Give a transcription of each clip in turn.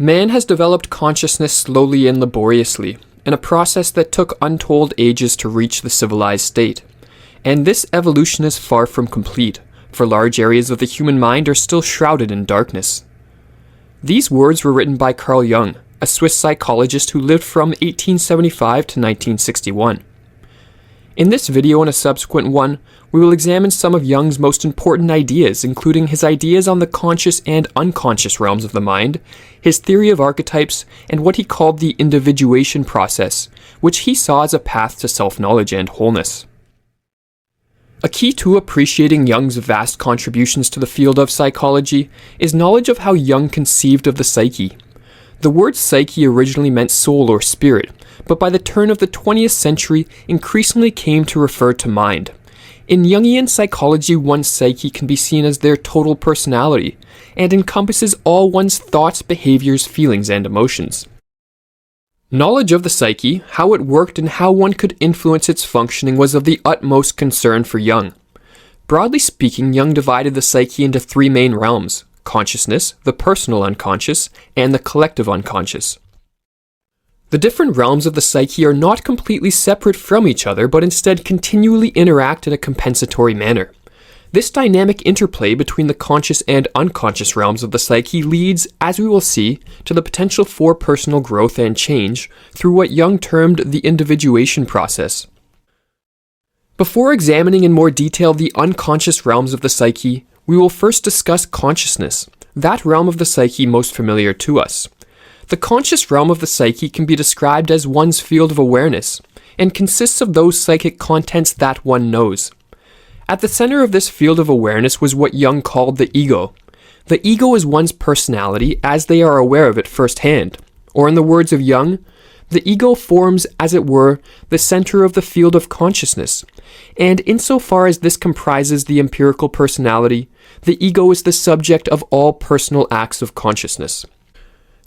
Man has developed consciousness slowly and laboriously, in a process that took untold ages to reach the civilized state. And this evolution is far from complete, for large areas of the human mind are still shrouded in darkness. These words were written by Carl Jung, a Swiss psychologist who lived from 1875 to 1961. In this video and a subsequent one, we will examine some of Jung's most important ideas, including his ideas on the conscious and unconscious realms of the mind, his theory of archetypes, and what he called the individuation process, which he saw as a path to self-knowledge and wholeness. A key to appreciating Jung's vast contributions to the field of psychology is knowledge of how Jung conceived of the psyche. The word psyche originally meant soul or spirit, but by the turn of the 20th century increasingly came to refer to mind. In Jungian psychology, one's psyche can be seen as their total personality, and encompasses all one's thoughts, behaviors, feelings, and emotions. Knowledge of the psyche, how it worked, and how one could influence its functioning was of the utmost concern for Jung. Broadly speaking, Jung divided the psyche into three main realms: consciousness, the personal unconscious, and the collective unconscious. The different realms of the psyche are not completely separate from each other, but instead continually interact in a compensatory manner. This dynamic interplay between the conscious and unconscious realms of the psyche leads, as we will see, to the potential for personal growth and change through what Jung termed the individuation process. Before examining in more detail the unconscious realms of the psyche, we will first discuss consciousness, that realm of the psyche most familiar to us. The conscious realm of the psyche can be described as one's field of awareness, and consists of those psychic contents that one knows. At the center of this field of awareness was what Jung called the ego. The ego is one's personality as they are aware of it firsthand, or in the words of Jung, the ego forms, as it were, the center of the field of consciousness, and insofar as this comprises the empirical personality, the ego is the subject of all personal acts of consciousness.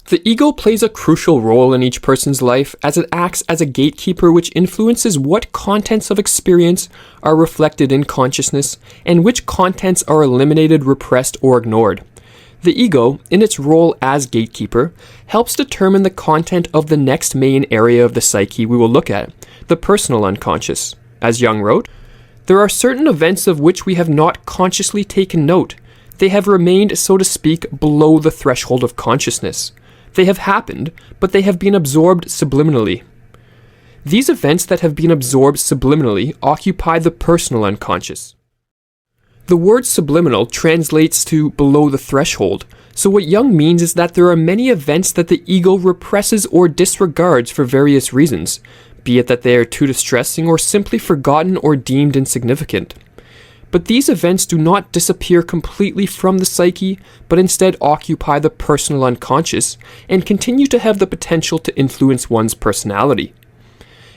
The ego plays a crucial role in each person's life as it acts as a gatekeeper which influences what contents of experience are reflected in consciousness and which contents are eliminated, repressed, or ignored. The ego, in its role as gatekeeper, helps determine the content of the next main area of the psyche we will look at, the personal unconscious. As Jung wrote, "There are certain events of which we have not consciously taken note. They have remained, so to speak, below the threshold of consciousness. They have happened, but they have been absorbed subliminally." These events that have been absorbed subliminally occupy the personal unconscious. The word subliminal translates to below the threshold, so what Jung means is that there are many events that the ego represses or disregards for various reasons, be it that they are too distressing or simply forgotten or deemed insignificant. But these events do not disappear completely from the psyche, but instead occupy the personal unconscious and continue to have the potential to influence one's personality.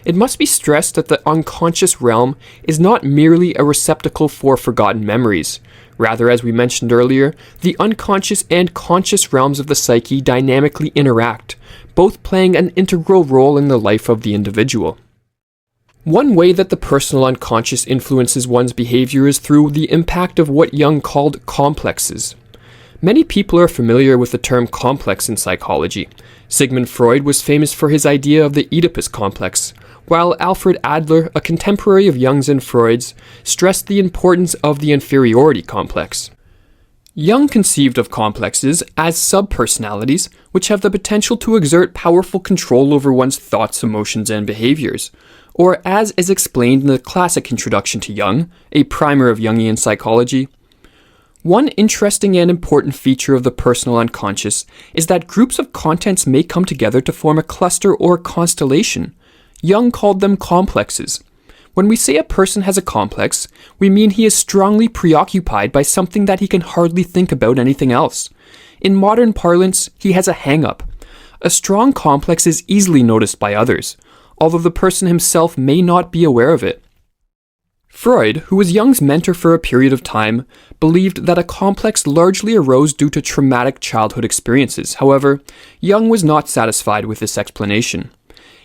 It must be stressed that the unconscious realm is not merely a receptacle for forgotten memories. Rather, as we mentioned earlier, the unconscious and conscious realms of the psyche dynamically interact, both playing an integral role in the life of the individual. One way that the personal unconscious influences one's behavior is through the impact of what Jung called complexes. Many people are familiar with the term complex in psychology. Sigmund Freud was famous for his idea of the Oedipus complex, while Alfred Adler, a contemporary of Jung's and Freud's, stressed the importance of the inferiority complex. Jung conceived of complexes as subpersonalities, which have the potential to exert powerful control over one's thoughts, emotions, and behaviors. Or as is explained in the classic Introduction to Jung, a primer of Jungian psychology, one interesting and important feature of the personal unconscious is that groups of contents may come together to form a cluster or constellation. Jung called them complexes. When we say a person has a complex, we mean he is strongly preoccupied by something that he can hardly think about anything else. In modern parlance, he has a hang-up. A strong complex is easily noticed by others, although the person himself may not be aware of it. Freud, who was Jung's mentor for a period of time, believed that a complex largely arose due to traumatic childhood experiences. However, Jung was not satisfied with this explanation.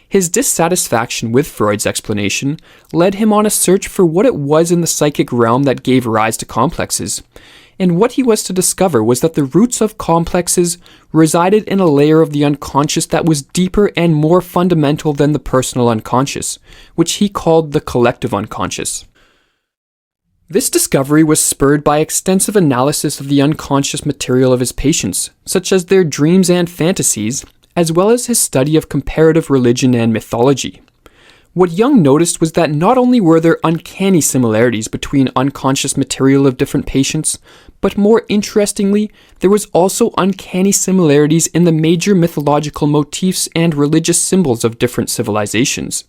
His dissatisfaction with Freud's explanation led him on a search for what it was in the psychic realm that gave rise to complexes. and what he was to discover was that the roots of complexes resided in a layer of the unconscious that was deeper and more fundamental than the personal unconscious, which he called the collective unconscious. This discovery was spurred by extensive analysis of the unconscious material of his patients, such as their dreams and fantasies, as well as his study of comparative religion and mythology. What Jung noticed was that not only were there uncanny similarities between unconscious material of different patients, but more interestingly, there was also uncanny similarities in the major mythological motifs and religious symbols of different civilizations.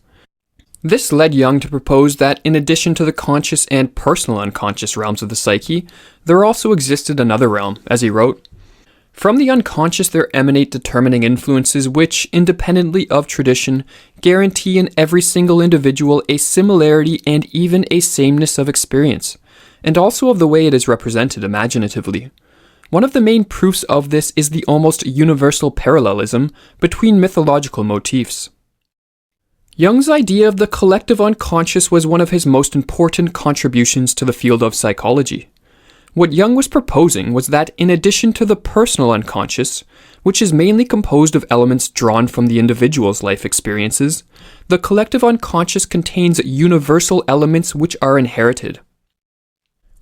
This led Jung to propose that in addition to the conscious and personal unconscious realms of the psyche, there also existed another realm, as he wrote. From the unconscious there emanate determining influences which, independently of tradition, guarantee in every single individual a similarity and even a sameness of experience, and also of the way it is represented imaginatively. One of the main proofs of this is the almost universal parallelism between mythological motifs. Jung's idea of the collective unconscious was one of his most important contributions to the field of psychology. What Jung was proposing was that in addition to the personal unconscious, which is mainly composed of elements drawn from the individual's life experiences, the collective unconscious contains universal elements which are inherited.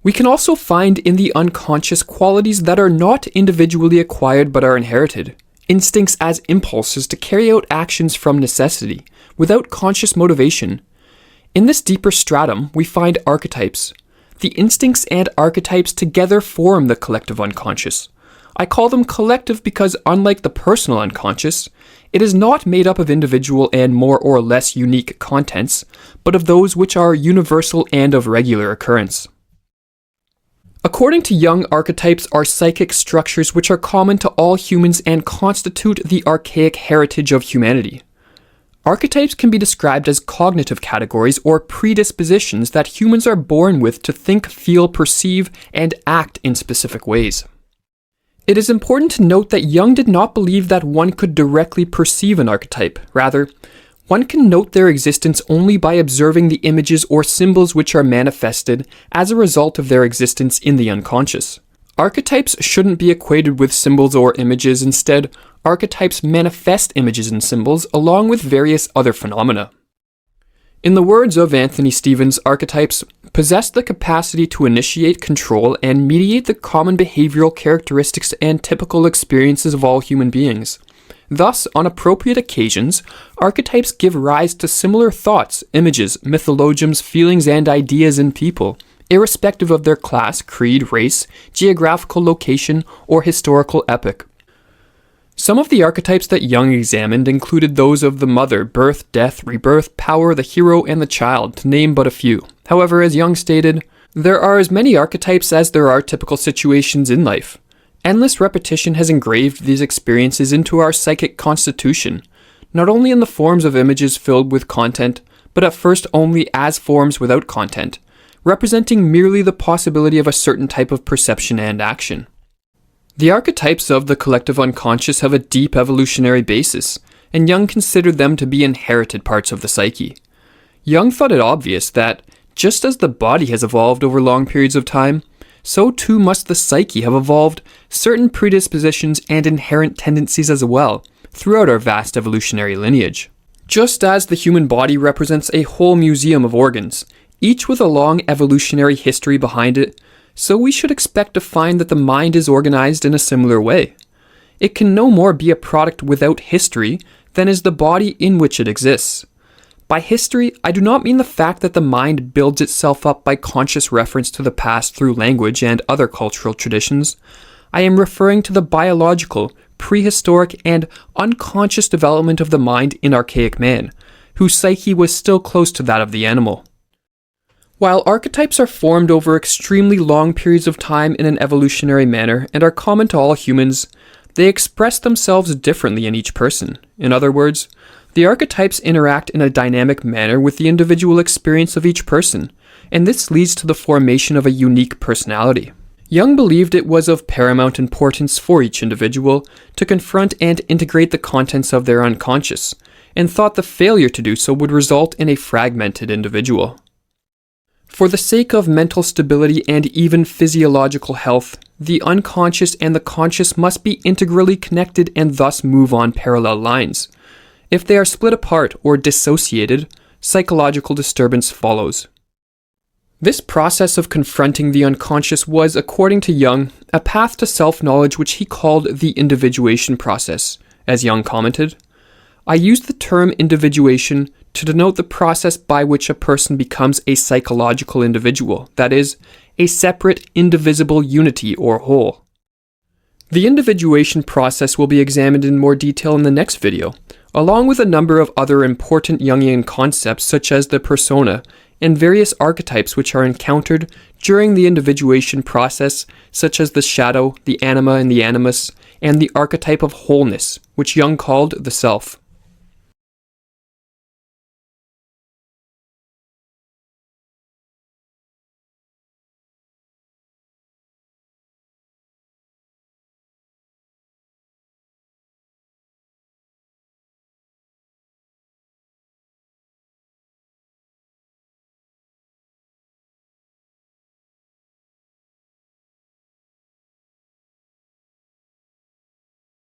We can also find in the unconscious qualities that are not individually acquired but are inherited, instincts as impulses to carry out actions from necessity, without conscious motivation. In this deeper stratum, we find archetypes. The instincts and archetypes together form the collective unconscious. I call them collective because, unlike the personal unconscious, it is not made up of individual and more or less unique contents, but of those which are universal and of regular occurrence. According to Jung, archetypes are psychic structures which are common to all humans and constitute the archaic heritage of humanity. Archetypes can be described as cognitive categories or predispositions that humans are born with to think, feel, perceive, and act in specific ways. It is important to note that Jung did not believe that one could directly perceive an archetype. Rather, one can note their existence only by observing the images or symbols which are manifested as a result of their existence in the unconscious. Archetypes shouldn't be equated with symbols or images. Instead, archetypes manifest images and symbols along with various other phenomena. In the words of Anthony Stevens, archetypes possess the capacity to initiate, control, and mediate the common behavioral characteristics and typical experiences of all human beings. Thus, on appropriate occasions, archetypes give rise to similar thoughts, images, mythologisms, feelings, and ideas in people, irrespective of their class, creed, race, geographical location, or historical epoch. Some of the archetypes that Jung examined included those of the mother, birth, death, rebirth, power, the hero, and the child, to name but a few. However, as Jung stated, there are as many archetypes as there are typical situations in life. Endless repetition has engraved these experiences into our psychic constitution, not only in the forms of images filled with content, but at first only as forms without content, representing merely the possibility of a certain type of perception and action. The archetypes of the collective unconscious have a deep evolutionary basis, and Jung considered them to be inherited parts of the psyche. Jung thought it obvious that, just as the body has evolved over long periods of time, so too must the psyche have evolved certain predispositions and inherent tendencies as well, throughout our vast evolutionary lineage. Just as the human body represents a whole museum of organs, each with a long evolutionary history behind it, so we should expect to find that the mind is organized in a similar way. It can no more be a product without history than is the body in which it exists. By history, I do not mean the fact that the mind builds itself up by conscious reference to the past through language and other cultural traditions. I am referring to the biological, prehistoric, and unconscious development of the mind in archaic man, whose psyche was still close to that of the animal. While archetypes are formed over extremely long periods of time in an evolutionary manner and are common to all humans, they express themselves differently in each person. In other words, the archetypes interact in a dynamic manner with the individual experience of each person, and this leads to the formation of a unique personality. Jung believed it was of paramount importance for each individual to confront and integrate the contents of their unconscious, and thought the failure to do so would result in a fragmented individual. For the sake of mental stability and even physiological health, the unconscious and the conscious must be integrally connected and thus move on parallel lines. If they are split apart or dissociated, psychological disturbance follows. This process of confronting the unconscious was, according to Jung, a path to self-knowledge which he called the individuation process. As Jung commented, "I use the term individuation to denote the process by which a person becomes a psychological individual, that is, a separate, indivisible unity or whole." The individuation process will be examined in more detail in the next video, along with a number of other important Jungian concepts such as the persona and various archetypes which are encountered during the individuation process, such as the shadow, the anima and the animus, and the archetype of wholeness, which Jung called the self.